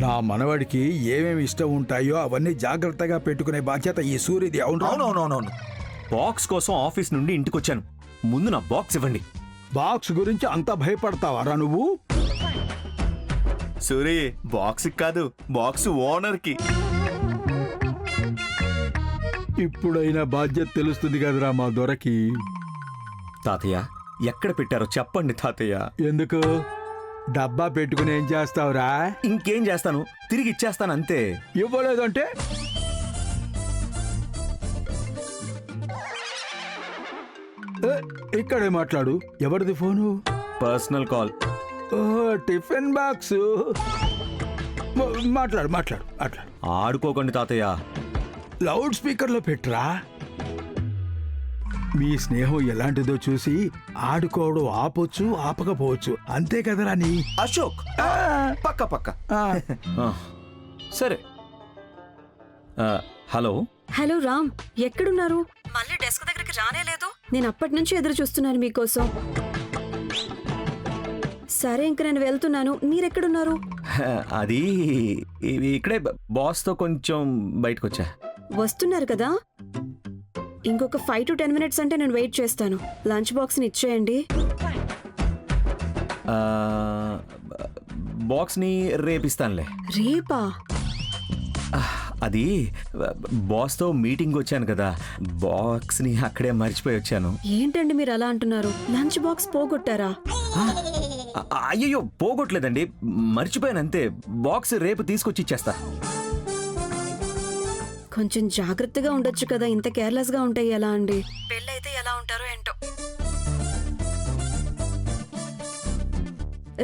నా మనవడికి ఏమేమి ఇష్టం ఉంటాయో అవన్నీ జాగ్రత్తగా పెట్టుకునే బాధ్యత ఈ సూర్యది. అవునవునవునవును. బాక్స్ కోసం ఆఫీస్ నుండి ఇంటికి వచ్చాను. ముందు నా బాక్స్ ఇవ్వండి. బాక్స్ గురించి అంత భయపడతావారా నువ్వు? సూరి, బాక్స్ కాదు, బాక్స్ ఓనర్ కి. ఇప్పుడైనా బాధ్యత తెలుస్తుంది కదరా మా దొరకి. తాతయ్య, ఎక్కడ పెట్టారో చెప్పండి తాతయ్య. ఎందుకు? డబ్బా పెట్టుకుని ఏం చేస్తావురా? ఇంకేం చేస్తాను, తిరిగి ఇచ్చేస్తాను అంతే. ఇవ్వలేదంటే ఇక్కడే మాట్లాడు. ఎవరిది phone? Personal call. Tiffin box. మాట్లాడు మాట్లాడు మాట్లాడు. ఆడుకోకండి తాతయ్య. లౌడ్ స్పీకర్లో పెట్టరా. మీ స్నేహం ఎలాంటిదో చూసి ఆడుకోవడం ఆపొచ్చు, ఆపకపోవచ్చు. అంతే కదరా నీ. అశోక్, పక్క పక్క. సరే. హలో. హలో రామ్, ఎక్కడున్నారు? మళ్ళీ డెస్క్ దగ్గరికి రానేలేదు. నేను అప్పటి నుంచి ఎదురు చూస్తున్నాను మీకోసం. సరే, ఇంక నేను వెళ్తున్నాను. మీరెక్కడున్నారు? అది ఇక్కడే బాస్తో కొంచెం బయటకు వచ్చా. వస్తున్నారు కదా. ఇంకొక 5 to 10 minutes అంటే నేను వెయిట్ చేస్తాను. లంచ్ బాక్స్ని ఇచ్చేయండి. బాక్స్ని రేపిస్తానులే. రేపా? అది బాస్తో మీటింగ్ వచ్చాను కదా, బాక్స్ని అక్కడే మర్చిపోయి వచ్చాను. ఏంటండి మీరు అలా అంటున్నారు? లంచ్ బాక్స్ పోగొట్టారా? అయ్యో, పోగొట్టలేదండి, మర్చిపోయాను అంతే. బాక్స్ రేపు తీసుకొచ్చి ఇచ్చేస్తా. కొంచెం జాగ్రత్తగా ఉండొచ్చు కదా. ఇంత కేర్లెస్ గా ఉంటాయి ఎలా అండి? పెళ్ళైతే ఎలా ఉంటారో ఏంటో.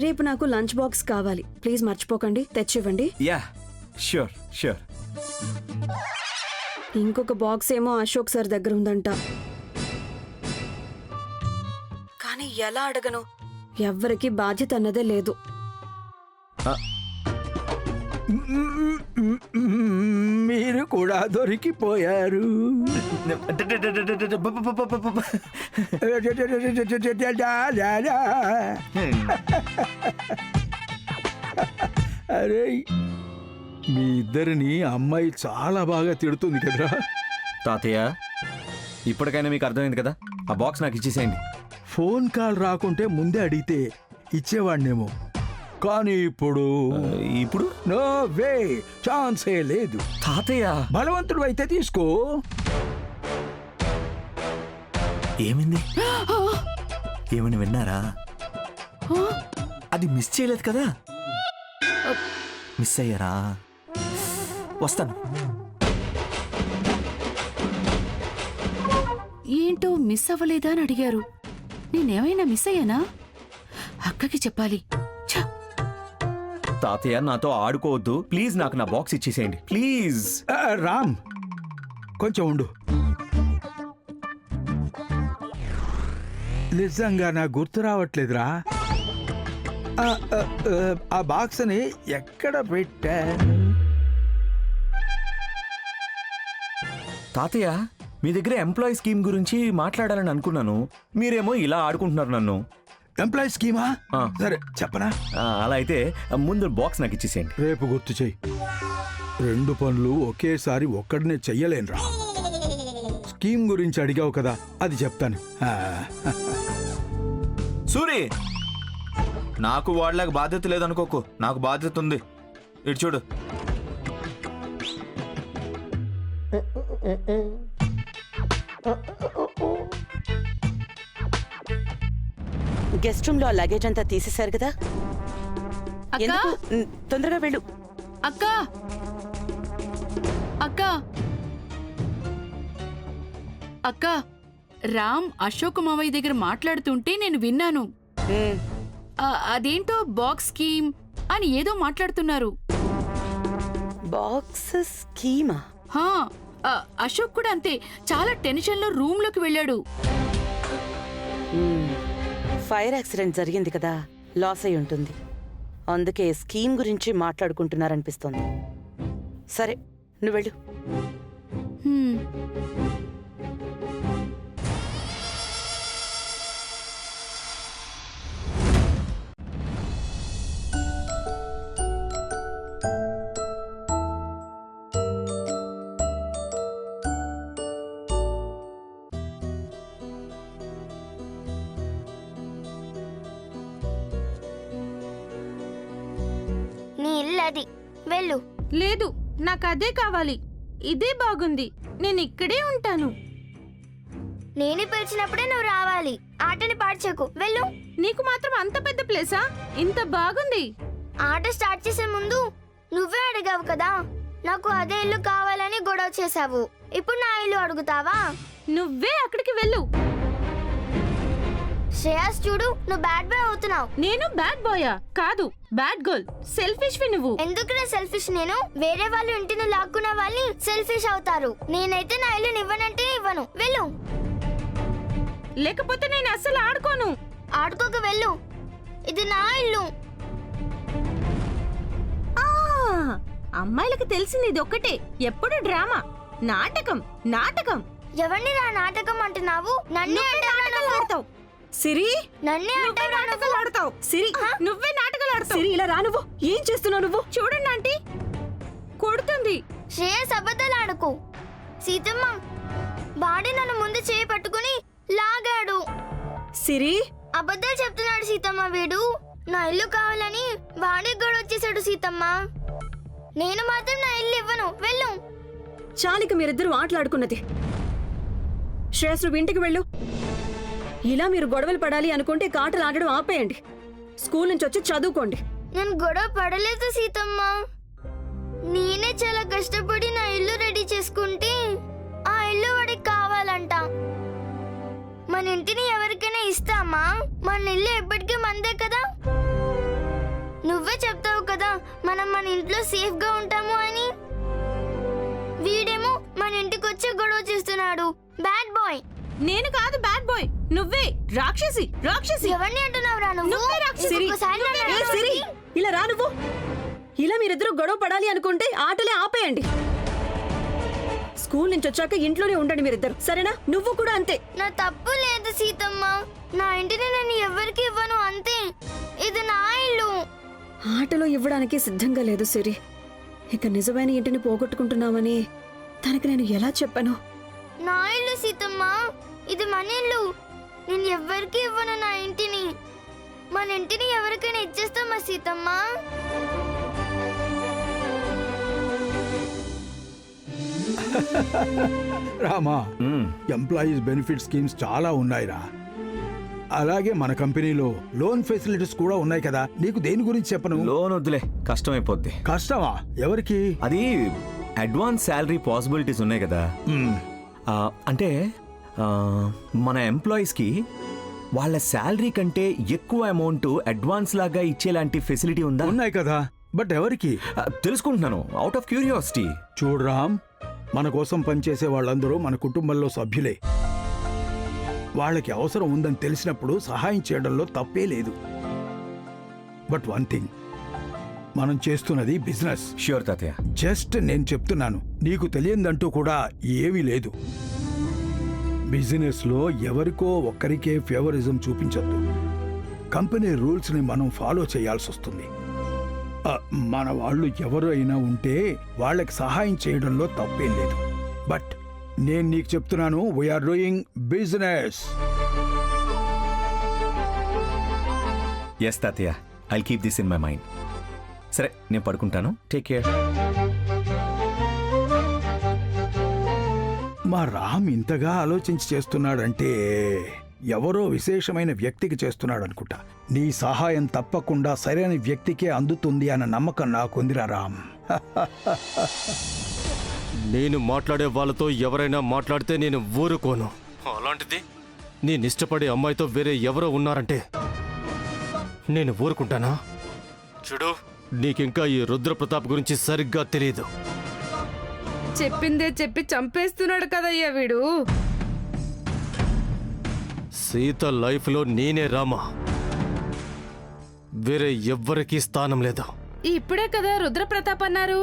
రేపు నాకు లంచ్ బాక్స్ కావాలి. ప్లీజ్ మర్చిపోకండి, తెచ్చివ్వండి. Yeah, sure sure. ఇంకొక బాక్స్ ఏమో అశోక్ సార్ దగ్గర ఉందంట. కానీ ఎలా అడగను? ఎవ్వరికి బాధ్యత అన్నదే లేదు. మీరు కూడా దొరికిపోయారు. అరే, మీ ఇద్దరిని అమ్మాయి చాలా బాగా తిడుతుంది కదరా. తాతయ్య, ఇప్పటికైనా మీకు అర్థమైంది కదా, ఆ బాక్స్ నాకు ఇచ్చేసేయండి. ఫోన్ కాల్ రాకుంటే ముందే అడిగితే ఇచ్చేవాడినేమో, కానీ ఇప్పుడు నో వే, ఛాన్సే లేదు. తాతయ్య, బలవంతుడు అయితే తీసుకో. ఏమైంది? ఏమని విన్నారా? అది మిస్ చేయలేదు కదా. మిస్ అయ్యారా? వస్తాను. ఏంటో మిస్ అవ్వలేదా అని అడిగారు. నేనేమైనా మిస్ అయ్యానా? అక్కకి చెప్పాలి. తాతయ్య, నాతో ఆడుకోవద్దు ప్లీజ్. నాకు నా బాక్స్ ఇచ్చేసేయండి ప్లీజ్. రామ్, కొంచెం ఉండు. నిజంగా నాకు గుర్తు రావట్లేదురా. ఆ బాక్స్ని ఎక్కడ పెట్టాను? తాతయ్య, మీ దగ్గర ఎంప్లాయీ స్కీమ్ గురించి మాట్లాడాలని అనుకున్నాను. మీరేమో ఇలా ఆడుకుంటున్నారు నన్ను. Employee schema? సరే, చెప్పనా? అలా అయితే ముందు బాక్స్ నాకు ఇచ్చేసేయండి. రేపు గుర్తు చెయ్యి. 2 పనులు ఒకేసారి ఒక్కడనే చెయ్యలేనురా. స్కీమ్ గురించి అడిగావు కదా, అది చెప్తాను. సూరి, నాకు వాళ్ళకి బాధ్యత లేదనుకోకు, నాకు బాధ్యత ఉంది. ఇటు చూడు. గెస్ట్ రూమ్ లో లగేజ్ అంతా తీసేశారు కదా. ఎందుకు? తొందరగా వెళ్ళు. అక్కా, అక్కా, అక్కా, రామ్ అశోక్ మావయ్య దగ్గర మాట్లాడుతుంటే నేను విన్నాను. అదేంటో బాక్స్ స్కీమ్ అని ఏదో మాట్లాడుతున్నారు. Box schema? అశోక్ కూడా అంతే, చాలా టెన్షన్ లో రూమ్ లోకి వెళ్ళాడు. ఫైర్ యాక్సిడెంట్ జరిగింది కదా, లాస్ అయి ఉంటుంది. అందుకే స్కీమ్ గురించి మాట్లాడుకుంటున్నారనిపిస్తోంది. సరే, నువ్వు వెళ్ళు. అది వెళ్ళు. లేదు, నాకు అదే కావాలి. ఇదే బాగుంది. నేను ఇక్కడే ఉంటాను. నేను పిలిచినప్పుడే నువ్వు రావాలి. ఆటని పాడ్చేకు, వెళ్ళు. నీకు మాత్రం అంత పెద్ద ప్లేసా? ఇంత బాగుంది. ఆట స్టార్ట్ చేసే ముందు నువ్వే అడిగావు కదా, నాకు అదే ఇల్లు కావాలని గొడవ చేసావు. ఇప్పుడు నా ఇల్లు అడుగుతావా? నువ్వే అక్కడికి వెళ్ళు. శ్రేయాస్ చూడు, నువ్వు బ్యాడ్ బాయ్ అవుతున్నావు. నేను బ్యాడ్ బాయా? కాదు, బ్యాడ్ గర్ల్. సెల్ఫిష్ వి నువ్వు. ఎందుకు సెల్ఫిష్? నేను వేరే వాళ్ళు ఇంటిని లాక్కున్న వాళ్ళని సెల్ఫిష్ అవుతారు. నేనైతే నా ఇల్లు ఇవ్వనంటే ఇవ్వను. వెళ్ళు. లేకపోతే నేను అస్సలు ఆడుకోను. ఆడుకోక వెళ్ళు. ఇది నా ఇల్లు. ఆ, అమ్మాయిలకు తెలిసింది ఇది ఒక్కటే, ఎప్పుడు డ్రామా, నాటకం, నాటకం. ఎవరిని నా నాటకం అంటున్నావు? నన్నే ఆడతావు సిరి, నన్నే నాటకాలు ఆడతావు. సిరి, నువ్వే నాటకాలు ఆడతావు. సిరి ఇలా రా. నువ్వు ఏం చేస్తున్నావు? నువ్వు చూడండి ఆంటీ, కొడుతుంది. శ్రేయస్ అబద్ధాలు ఆడుకో. సీతమ్మ, బాడీ నన్ను ముందు చేయి పట్టుకుని లాగాడు. సిరి, అబద్ధాలు చెప్తున్నాడు సీతమ్మ. వీడు నా ఇల్లు కావాలని వాడే గొడవ వచ్చేసాడు. సీతమ్మ, నేను మాత్రం నా ఇల్లు ఇవ్వను. వెళ్ళు. చాలిక మీరిద్దరూ ఆటలాడుకున్నది. శ్రేయస్, నువ్వు ఇంటికి వెళ్ళు. ఇలా మీరు గొడవలు పడాలి అనుకుంటే కాటలు ఆడడం ఆపేయండి. స్కూల్ నుంచి వచ్చి చదువుకోండి. నేను గొడవ పడలేదు సీతమ్మ. నేనే చాలా కష్టపడి నా ఇల్లు రెడీ చేసుకుంటే ఆ ఇల్లు వాడికి కావాలంట. మన ఇంటిని ఎవరికైనా ఇస్తామా? మన ఇల్లు ఎప్పటికీ మందే కదా. నువ్వే చెప్తావు కదా మనం మన ఇంట్లో సేఫ్ గా ఉంటాము అని. వీడేమో మన ఇంటికి వచ్చి గొడవ చేస్తున్నాడు. Bad boy. నేను కాదు బ్యాడ్ బాయ్, నువ్వే రాక్షసి. రాక్షసి. ఎవరిని అంటున్నావురా నువ్వు? నువ్వే రాక్షసి. ఇంకొకసారి నన్ను ఏ అనడానికి- సిరి, ఇలా రా. నువ్వు ఇలా మీరిద్దరూ గొడవ పడాలి అనుకుంటే ఆటలే ఆపేయండి. స్కూల్ నుంచి వచ్చాక ఇంట్లోనే ఉండండి మీరిద్దరు, సరేనా? నువ్వు కూడా అంతే. నా తప్పు లేదు సీతమ్మ. నా ఇంటిని నేను ఎవరికి ఇవ్వను, అంతే. ఇది నా ఇల్లు. ఆటలో ఇవ్వడానికి సిద్ధంగా లేదు సిరి. ఇక నిజమైన ఇంటిని పోగొట్టుకుంటున్నామని తనకి నేను ఎలా చెప్పాను? నా ఇల్లు సీతమ్మ, ఇది మన ఇల్లు. నేను ఎవరికి ఇవ్వను నా ఇంటిని. మన ఇంటిని ఎవరికైనా ఇచ్చేస్తామా సీతమ్మ? రామా, మ్మ్. ఎంప్లాయీస్ బెనిఫిట్ స్కీమ్స్ చాలా ఉన్నాయిరా. అలాగే మన కంపెనీలో లోన్ ఫెసిలిటీస్ కూడా ఉన్నాయి కదా. నీకు దేని గురించి చెప్పను? లోన్ వద్దులే, కష్టమైపోద్ది. కష్టమా? ఎవరికి? అది అడ్వాన్స్ శాలరీ పాసిబిలిటీస్ ఉన్నాయి కదా. మ్మ్. అంటే మన ఎంప్లాయీస్కి వాళ్ళ శాలరీ కంటే ఎక్కువ అమౌంట్ అడ్వాన్స్ లాగా ఇచ్చేలాంటి ఫెసిలిటీ ఉందా? ఉన్నాయి కదా, బట్ ఎవరికి? తెలుసుకుంటున్నాను, అవుట్ ఆఫ్ క్యూరియాసిటీ. చూడు రామ్, మన కోసం పనిచేసే వాళ్ళందరూ మన కుటుంబంలో సభ్యులే. వాళ్ళకి అవసరం ఉందని తెలిసినప్పుడు సహాయం చేయడంలో తప్పే లేదు. బట్ వన్ థింగ్, మనం చేస్తున్నది బిజినెస్. ష్యూర్ తాతయ్య. జస్ట్ నేను చెప్తున్నాను, నీకు తెలియదంటూ కూడా ఏమీ లేదు. బిజినెస్ లో ఎవరికో ఒక్కరికే ఫేవరిజం చూపించొద్దు. కంపెనీ రూల్స్ ని మనం ఫాలో చేయాల్సి వస్తుంది. మన వాళ్ళు ఎవరు అయినా ఉంటే వాళ్ళకి సహాయం చేయడంలో తప్పేం లేదు. బట్ నేను నీకు చెప్తున్నాను, వీఆర్ డూయింగ్ బిజినెస్. ఎస్ తాతయ్య, I keep this in my mind. సరే, నేను పడుకుంటాను. Take care. మా రామ్ ఇంతగా ఆలోచించి చేస్తున్నాడంటే ఎవరో విశేషమైన వ్యక్తికి చేస్తున్నాడు అనుకుంటా. నీ సహాయం తప్పకుండా సరైన వ్యక్తికే అందుతుంది అన్న నమ్మకం నాకుందిరా రామ్. నేను మాట్లాడే వాళ్ళతో ఎవరైనా మాట్లాడితే నేను ఊరుకోను. అలాంటిది నేను ఇష్టపడే అమ్మాయితో వేరే ఎవరో ఉన్నారంటే నేను ఊరుకుంటానా? చూడు, నీకింకా ఈ రుద్రప్రతాప్ గురించి సరిగ్గా తెలియదు. చెప్పిందే చెప్పి చంపేస్తున్నాడు కదయ్యా వీడు. సీత లైఫ్లో నేనే రామా, వేరే ఎవ్వరికీ స్థానం లేదు. ఇప్పుడే కదా రుద్రప్రతాప్ అన్నారు,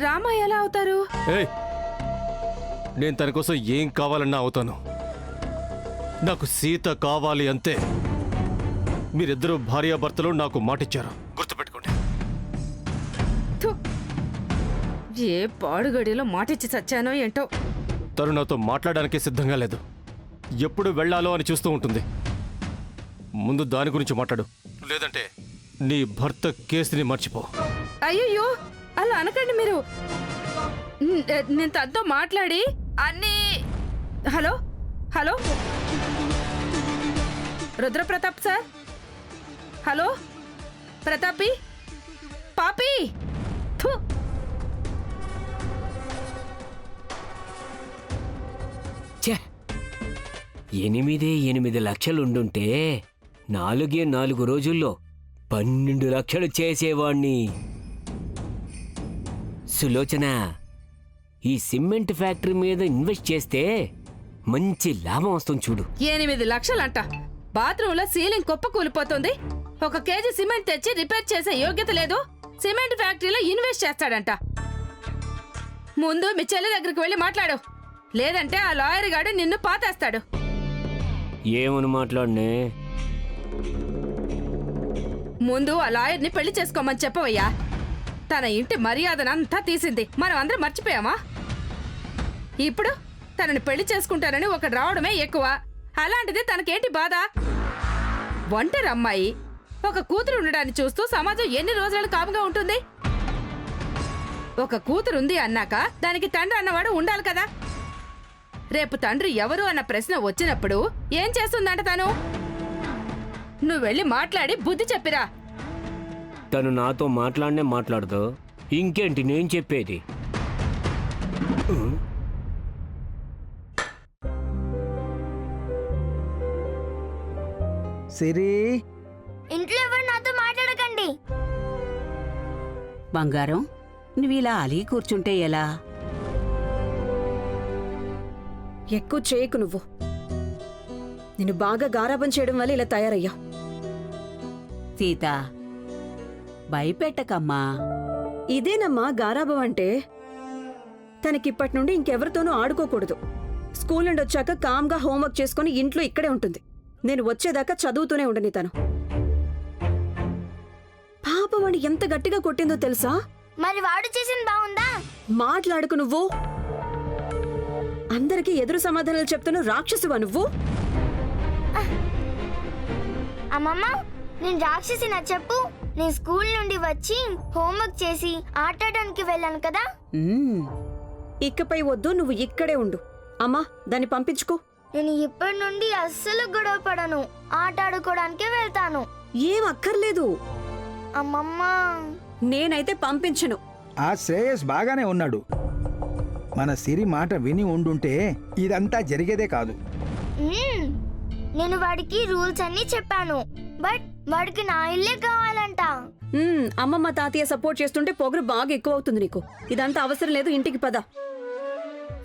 రామ ఎలా అవుతారు? ఏయ్, నేను తన కోసం ఏం కావాలన్నా అవుతాను. నాకు సీత కావాలి అంతే. మీరిద్దరూ భార్యాభర్తలు నాకు మాటిచ్చారు, గుర్తుపెట్టుకోండి. థు, ఏ పాడుగడిలో మాటిచ్చి చచ్చానో ఏంటో. తను నాతో మాట్లాడడానికి సిద్ధంగా లేదు. ఎప్పుడు వెళ్ళాలో అని చూస్తూ ఉంటుంది. ముందు దాని గురించి మాట్లాడు, లేదంటే నీ భర్త కేసుని మర్చిపో. అయ్యో అలా అనకండి మీరు. నేను తనతో మాట్లాడి అన్ని. Hello hello Rudrapratap sir. Hello ప్రతాపి పాపి. థు. ఛే! 8 లక్షలుండుంటే 4 రోజుల్లో 12 లక్షలు చేసేవాణ్ణి. సులోచన, ఈ సిమెంట్ ఫ్యాక్టరీ మీద ఇన్వెస్ట్ చేస్తే మంచి లాభం వస్తుంది చూడు. 8 లక్షలంట. బాత్రూంలో సీలింగ్ కుప్ప కూలిపోతుంది. 1 కేజీ సిమెంట్ తెచ్చి రిపేర్ చేసే యోగ్యత లేదు. సిమెంట్ ఫ్యాక్టరీలో ఇన్వెస్ట్ చేస్తాడంట. ముందు మీ చెల్లి దగ్గరికి వెళ్ళి మాట్లాడు, లేదంటే ఆ లాయర్ గాడు నిన్ను పాతేస్తాడు. ఏమని మాట్లాడనే? ముందు ఆ లాయర్ని పెళ్లి చేసుకోమని చెప్పవయ్యా. తన ఇంటి మర్యాదనంతా తీసింది. మనం అందరం మర్చిపోయామా? ఇప్పుడు తనని పెళ్లి చేసుకుంటానని ఒకడు రావడమే ఎక్కువ. అలాంటిది తనకేంటి బాధ? ఒంటరి అమ్మాయి, ఒక కూతురు ఉండడాన్ని చూస్తూ సమాజం ఎన్ని రోజులు కాముగా ఉంటుంది? ఒక కూతురుంది అన్నాక దానికి తండ్రి అన్నవాడు ఉండాలి కదా. రేపు తండ్రి ఎవరు అన్న ప్రశ్న వచ్చినప్పుడు ఏం చేస్తుందంట తను? నువ్వు వెళ్ళి మాట్లాడి బుద్ధి చెప్పిరా. తను నాతో మాట్లాడదు. ఇంకేంటి నేను చెప్పేది? సిరి, ఇంట్లో ఎవరు నాతో మాట్లాడకండి. బంగారం, నువ్విలా అలిగి కూర్చుంటే ఎలా? ఎక్కువ చేయకు నువ్వు. నేను బాగా గారాబం చేయడం వల్ల ఇలా తయారయ్యా. సీత, భయపెట్టకమ్మా. ఇదేనమ్మా గారాబం అంటే. తనకిప్పటి నుండి ఇంకెవరితోనూ ఆడుకోకూడదు. స్కూల్ నుండి వచ్చాక కామ్గా హోంవర్క్ చేసుకుని ఇంట్లో ఇక్కడే ఉంటుంది. నేను వచ్చేదాకా చదువుతూనే ఉండని తను. పాపవాణి ఎంత గట్టిగా కొట్టిందో తెలుసా? మరి వాడు చేసింది బాగుందా? మాట్లాడుకు నువ్వు. అందరికీ ఎదురు సమాధానాలు చెప్తాను. రాక్షసువా నువ్వు? అమ్మమ్మ, నేను రాక్షసినా చెప్పు? నేను స్కూల్ నుండి వచ్చి హోంవర్క్ చేసి ఆటాడడానికి వెళ్ళాను కదా. ఇకపై వద్దు, నువ్వు ఇక్కడే ఉండు. అమ్మా, దాన్ని పంపించుకో. నేను ఇప్పటి నుండి అస్సలు గొడవ పడను. ఆట ఆడుకోవడానికే వెళ్తాను. ఏం అక్కర్లేదు. అమ్మమ్మ, నేనైతే పంపించను. ఆ శ్రేయస్ బాగానే ఉన్నాడు. మన సిరి మాట విని ఉండుంటే ఇదంతా జరిగేదే కాదు. నేను వాడికి రూల్స్ అన్ని చెప్పాను. బట్ వాడికి నా ఇల్లే కావాలంట. అమ్మమ్మ తాతయ్య సపోర్ట్ చేస్తుంటే పొగరు బాగా ఎక్కువ అవుతుంది నీకు. ఇదంతా అవసరం లేదు, ఇంటికి పద.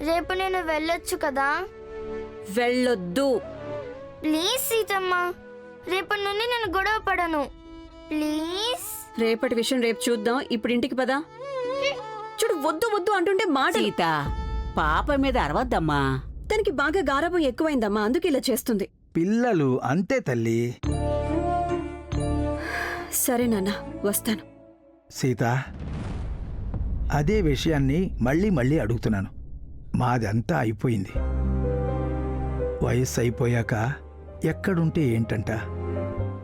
రేపు నేను వెళ్ళొచ్చు కదా? వెళ్ళొద్దు ప్లీజ్ సీతమ్మ, రేపటి నుండి నేను గొడవ పడను. ప్లీజ్. రేపటి విషయం రేపు చూద్దాం. ఇప్పుడు ఇంటికి పద. చూడు, వద్దు వద్దు అంటుంటే మాట. సీత, పాప మీద అరవద్దమ్మా. తనకి బాగా గారాబం ఎక్కువైందమ్మా, అందుకే ఇలా చేస్తుంది. పిల్లలు అంతే తల్లి. సరే నాన్న, వస్తాను. సీత, అదే విషయాన్ని మళ్ళీ మళ్ళీ అడుగుతున్నాను. మాదంతా అయిపోయింది. వయస్సు అయిపోయాక ఎక్కడుంటే ఏంటంట.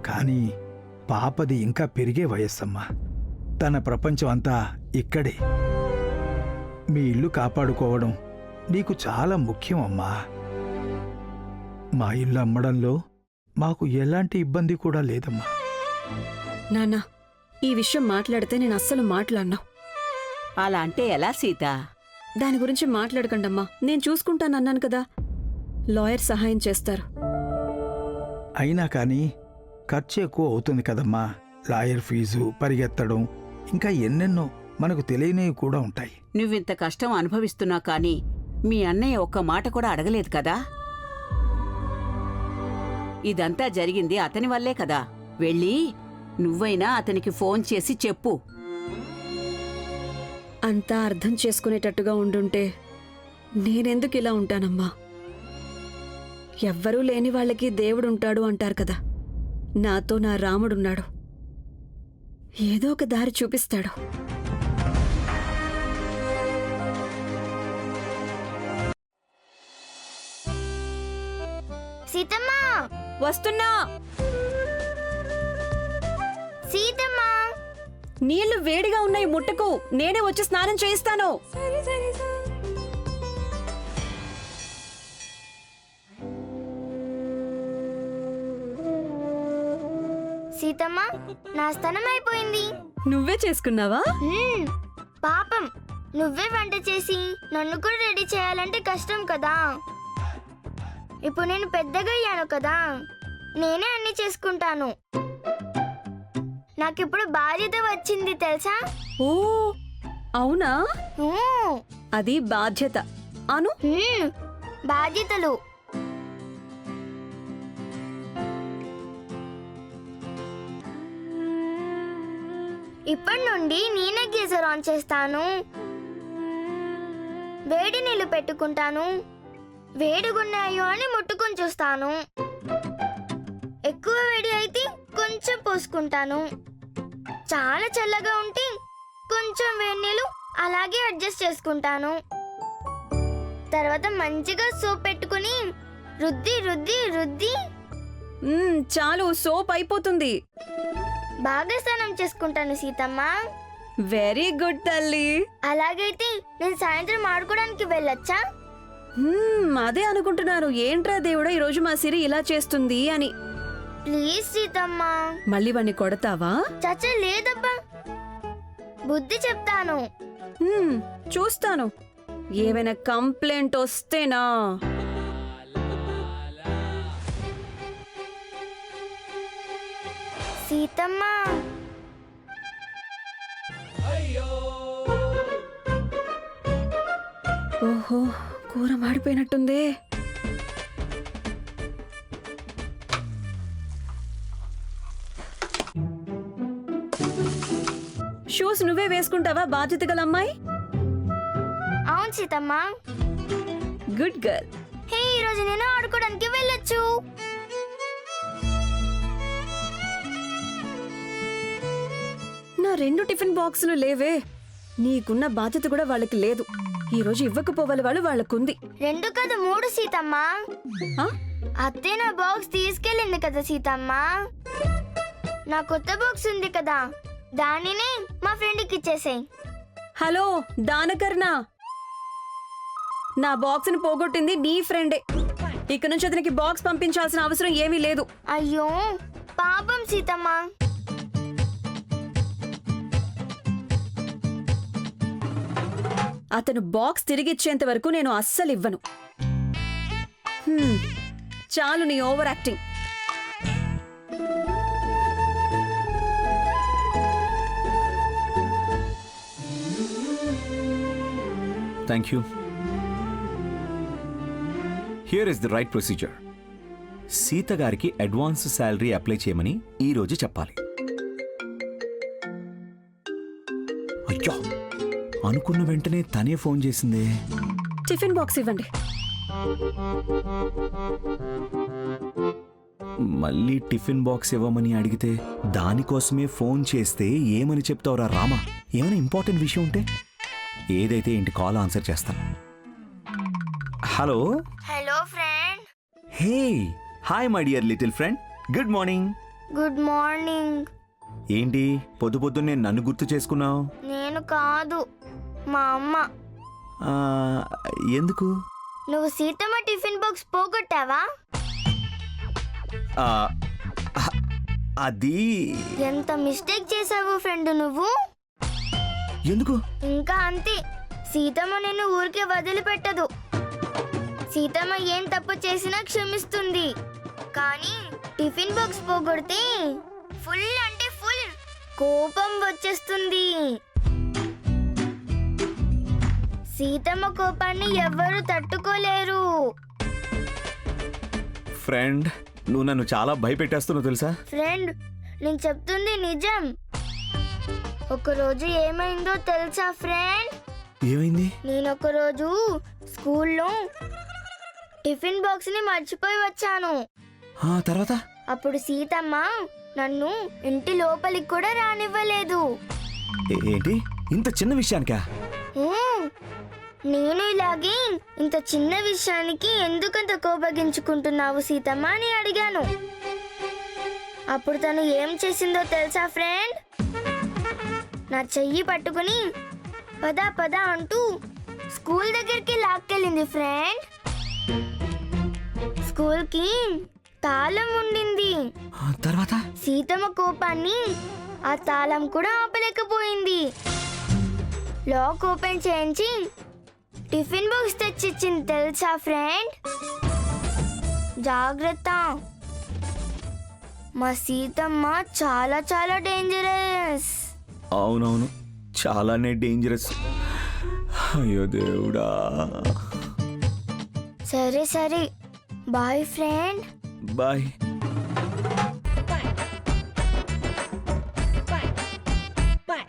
కానీ పాపది ఇంకా పెరిగే వయస్సమ్మా. తన ప్రపంచం అంతా ఇక్కడే. మీ ఇల్లు కాపాడుకోవడం నీకు చాలా ముఖ్యం అమ్మా. మా ఇల్లు అమ్మడంలో మాకు ఎలాంటి ఇబ్బంది కూడా లేదమ్మా. నాన్న, ఈ విషయం మాట్లాడితే నేను అస్సలు మాట్లాడినా. అలా అంటే ఎలా సీత? దాని గురించి మాట్లాడకండమ్మా, నేను చూసుకుంటానన్నాను కదా. లాయర్ సహాయం చేస్తారు. అయినా కానీ ఖర్చు ఎక్కువ అవుతుంది కదమ్మా. లాయర్ ఫీజు, పరిగెత్తడం, ఇంకా ఎన్నెన్నో మనకు తెలియనివి కూడా ఉంటాయి. నువ్వింత కష్టం అనుభవిస్తున్నా కానీ మీ అన్నయ్య ఒక్క మాట కూడా అడగలేదు కదా. ఇదంతా జరిగింది అతని వల్లే కదా. వెళ్ళి నువ్వైనా అతనికి ఫోన్ చేసి చెప్పు. అంతా అర్థం చేసుకునేటట్టుగా ఉండుంటే నేనెందుకు ఇలా ఉంటానమ్మా? ఎవ్వరూ లేని వాళ్ళకి దేవుడుంటాడు అంటారు కదా. నాతో నా రాముడున్నాడు. ఏదో ఒక దారి చూపిస్తాడు. సీతమ్మ, వస్తున్నా. సీతమ్మ, నీళ్లు వేడిగా ఉన్నాయి, ముట్టకు. నేనే వచ్చి స్నానం చేయిస్తాను. సీతమ్మ, నా స్నానం అయిపోయింది. నువ్వే చేసుకున్నావా? పాపం, నువ్వే వంట చేసి నన్ను కూడా రెడీ చేయాలంటే కష్టం కదా. ఇప్పుడు నేను పెద్దగా అయ్యాను కదా, నేనే అన్ని చేసుకుంటాను. నాకిప్పుడు బాధ్యత వచ్చింది తెలుసా? ఓ అవునా? ఊ, అది బాధ్యత అను. బాధ్యతలు. ఇప్పటి నుండి నేనే గీజర్ ఆన్ చేస్తాను, వేడి నీళ్ళు పెట్టుకుంటాను, వేడిగున్నాయో అని ముట్టుకొని చూస్తాను. ఎక్కువ వేడి అయితే కొంచెం పోసుకుంటాను, చాలా చల్లగా ఉంటే కొంచెం వేడి నీళ్ళు అలాగే అడ్జస్ట్ చేసుకుంటాను. తర్వాత మంచిగా సోప్ పెట్టుకుని రుద్ది రుద్ది రుద్ది చాలు, సోప్ అయిపోతుంది. బాగా స్నానం చేసుకుంటాను సీతమ్మ. వెరీ గుడ్ తల్లి. అలాగైతే నేను సాయంత్రం ఆడుకోవడానికి వెళ్ళొచ్చా? అదే అనుకుంటున్నాను, ఏంట్రా దేవుడా ఈరోజు మా సిరి ఇలా చేస్తుంది అని. ప్లీజ్ సీతమ్మ. మళ్ళీ వాణ్ణి కొడతావా? చచ్చ లేదబ్బా, బుద్ధి చెప్తాను. చూస్తాను, ఏమైనా కంప్లైంట్ వస్తేనా. సీతమ్మ, ఓహో, కూర మాడిపోయినట్టుందే. షూస్ నువ్వే వేసుకుంటావా బాధ్యత గల అమ్మాయి? అవును సీతమ్మ. Good girl. హే, ఈరోజు నేను ఆడుకోవడానికి వెళ్ళొచ్చు. నా 2 టిఫిన్ బాక్సులు లేవే. నీకున్న బాధ్యత కూడా వాళ్ళకి లేదు. ఈ రోజు ఇవ్వకపోవాలి వాళ్ళు, వాళ్ళకుంది. 2 కాదు 3 సీతమ్మ. అత్తే నా బాక్స్ తీసుకెళ్ళింది కదా సీతమ్మ. నా కొత్త బాక్స్ ఉంది కదా, దానినే మా ఫ్రెండ్కి ఇచ్చేసేయ్. హలో దానకర్ణ, నా బాక్స్ ని పోగొట్టింది నీ ఫ్రెండే. ఇక నుంచి అతనికి బాక్స్ పంపించాల్సిన అవసరం ఏమీ లేదు. అయ్యో పాపం సీతమ్మ. అతను బాక్స్ తిరిగిచ్చేంత వరకు నేను అస్సలు ఇవ్వను. చాలు నీ over acting. Thank you. Here is the right procedure. Sita గారికి అడ్వాన్స్ శాలరీ అప్లై చేయమని ఈ రోజు చెప్పాలి. అయ్యో, అనుకున్న వెంటనే తనే ఫోన్ చేసిందే. టిఫిన్ బాక్స్ ఇవ్వండి. మళ్ళీ టిఫిన్ బాక్స్ ఇవ్వమని అడిగితే దానికోసమే ఫోన్ చేస్తే ఏమని చెప్తావురా రామా? ఏమైనా ఇంపార్టెంట్ విషయం ఉంటే ఏదైతే ఏంటి కాల్ ఆన్సర్ చేస్తాను. Hello. Hello friend. Hey, hi my dear little friend. Good morning. Good morning. ఏంటి పొద్దున్నే నన్ను గుర్తు చేసుకున్నావు? నేను కాదు, మా అమ్మ. ఎందుకు? నువ్వు సీతమ్మ టిఫిన్ బాక్స్ పోగొట్టావా? అది ఎంత మిస్టేక్ చేసావు ఫ్రెండ్ నువ్వు. ఎందుకు? ఇంకా అంతే, సీతమ్మ నిన్ను ఊరికే వదిలిపెట్టదు. సీతమ్మ ఏం తప్పు చేసినా క్షమిస్తుంది, కానీ టిఫిన్ బాక్స్ పోగొడితే ఫుల్ అంటే ఫుల్ కోపం వచ్చేస్తుంది. సీతమ్మ కోపాన్ని ఎవ్వరూ తట్టుకోలేరు. ఫ్రెండ్, నువ్వు నన్ను చాలా భయపెట్టేస్తున్నావు తెలుసా? ఫ్రెండ్, నేను చెప్తుంది నిజం. ఒకరోజు ఏమైందో తెలుసా ఫ్రెండ్? ఏమైంది? నేను ఒకరోజు స్కూల్లో టిఫిన్ బాక్స్ ని మర్చిపోయి వచ్చాను. తర్వాత? అప్పుడు సీతమ్మ నన్ను ఇంటి లోపలికి కూడా రానివ్వలేదు. ఏంటి, ఇంత చిన్న విషయానికా? నేను ఇలాగే ఇంత చిన్న విషయానికి ఎందుకంత కోపగించుకుంటున్నావు సీతమ్మ అని అడిగాను. అప్పుడు తను ఏం చేసిందో తెలుసా ఫ్రెండ్? నా చెయ్యి పట్టుకుని పద పద అంటూ స్కూల్ దగ్గరికి లాక్కెళ్ళింది ఫ్రెండ్. స్కూల్కి తాళం ఉండింది. తర్వాత సీతమ్మ కోపాన్ని ఆ తాళం కూడా ఆపలేకపోయింది. లాక్ ఓపెన్ చేయించి టిఫిన్ బాక్స్ తెచ్చిచ్చింది తెలుసా ఫ్రెండ్. జాగ్రత్త, మా సీతమ్మ చాలా చాలా డేంజరస్. అవునవును, చాలానే డేంజరస్. అయ్యో దేవుడా. సరే సరే, బాయ్ ఫ్రెండ్. బాయ్.